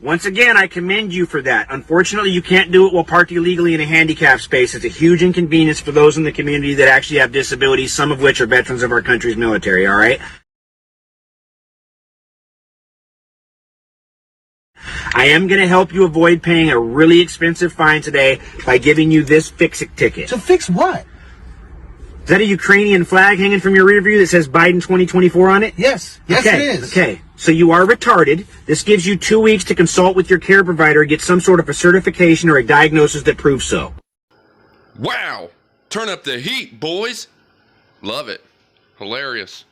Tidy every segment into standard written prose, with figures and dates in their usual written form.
Once again, I commend you for that. Unfortunately, you can't do it while parked illegally in a handicap space. It's a huge inconvenience for those in the community that actually have disabilities, some of which are veterans of our country's military, all right? I am going to help you avoid paying a really expensive fine today by giving you this fix-it ticket. To fix what? Is that a Ukrainian flag hanging from your rear view that says Biden 2024 on it? Yes. Yes, okay. it is. Okay. So you are retarded. This gives you 2 weeks to consult with your care provider, get some sort of a certification or a diagnosis that proves so. Wow. Turn up the heat, boys. Love it. Hilarious.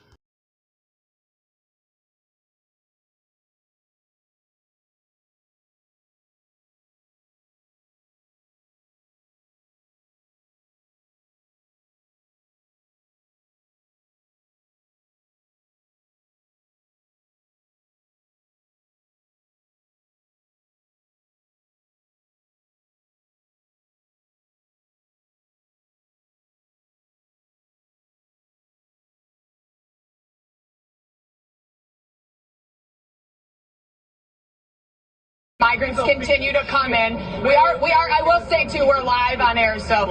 Migrants continue to come in. We are, I will say too, we're live on air, so,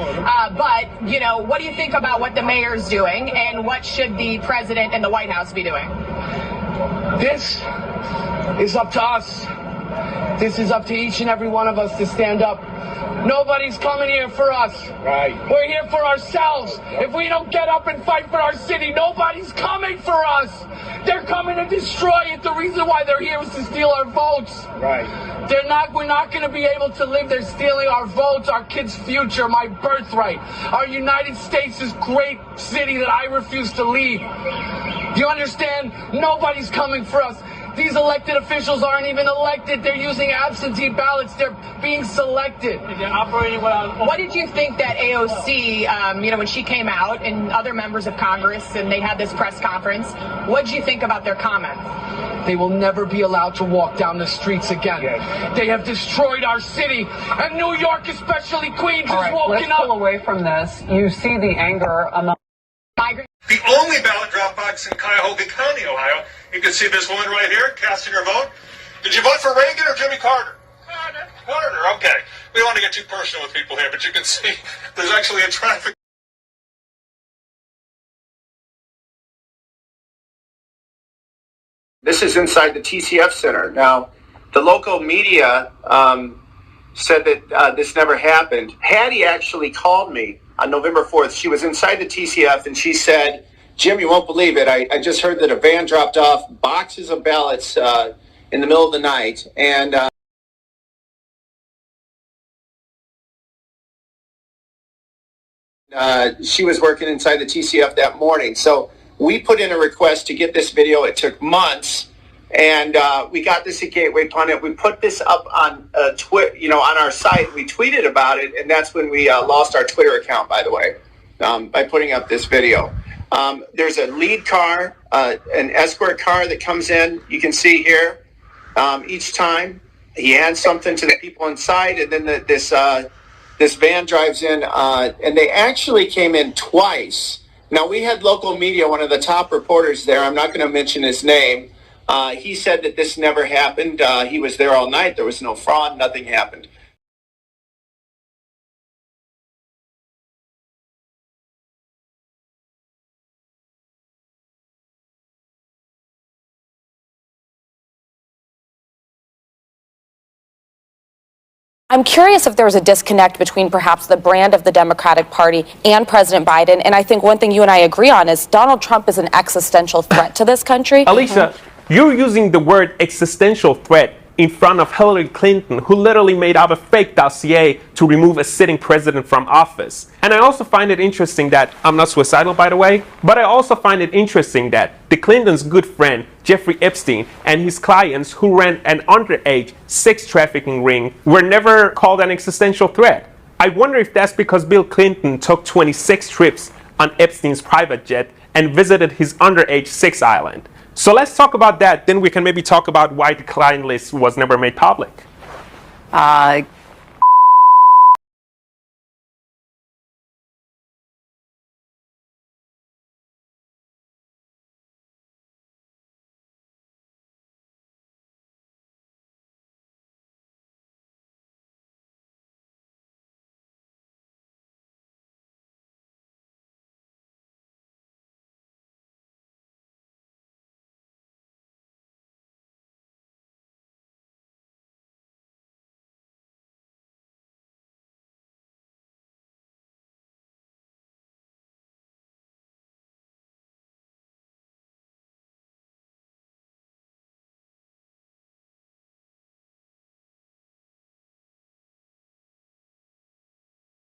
but, you know, what do you think about what the mayor's doing, and what should the president and the White House be doing? This is up to us. This is up to each and every one of us to stand up. Nobody's coming here for us. Right. We're here for ourselves. If we don't get up and fight for our city, nobody's coming for us. They're coming to destroy it. The reason why they're here is to steal our votes. Right. We're not going to be able to live. They're stealing our votes, our kids' future, my birthright. Our United States is great city that I refuse to leave. Do you understand? Nobody's coming for us. These elected officials aren't even elected. They're using absentee ballots. They're being selected. They're operating without. What did you think that AOC, you know, when she came out and other members of Congress and they had this press conference, what did you think about their comments? They will never be allowed to walk down the streets again. Yes. They have destroyed our city, and New York, especially Queens, is woken up. Let's pull away from this. You see the anger among migrants. The only ballot drop box in Cuyahoga County, Ohio. You can see this woman right here casting her vote. Did you vote for Reagan or Jimmy Carter? Carter, okay. We don't want to get too personal with people here, but you can see there's actually a traffic. This is inside the TCF Center. Now, the local media said that this never happened. Hattie actually called me on November 4th. She was inside the TCF, and she said, Jim, you won't believe it. I just heard that a van dropped off boxes of ballots in the middle of the night. And she was working inside the TCF that morning. So we put in a request to get this video. It took months. And we got this at Gateway Pundit. We put this up on on our site. We tweeted about it, and that's when we lost our Twitter account, by the way, by putting up this video. There's a lead car, an escort car that comes in. You can see here each time he hands something to the people inside, and then this van drives in, and they actually came in twice. Now, we had local media, one of the top reporters there. I'm not going to mention his name. He said that this never happened. He was there all night. There was no fraud. Nothing happened. I'm curious if there's a disconnect between perhaps the brand of the Democratic Party and President Biden. And I think one thing you and I agree on is Donald Trump is an existential threat to this country. Alicia, you're using the word existential threat in front of Hillary Clinton, who literally made up a fake dossier to remove a sitting president from office. And I also find it interesting that, I'm not suicidal by the way, but I also find it interesting that the Clintons' good friend, Jeffrey Epstein, and his clients who ran an underage sex trafficking ring were never called an existential threat. I wonder if that's because Bill Clinton took 26 trips on Epstein's private jet and visited his underage sex island. So let's talk about that, then we can maybe talk about why the client list was never made public.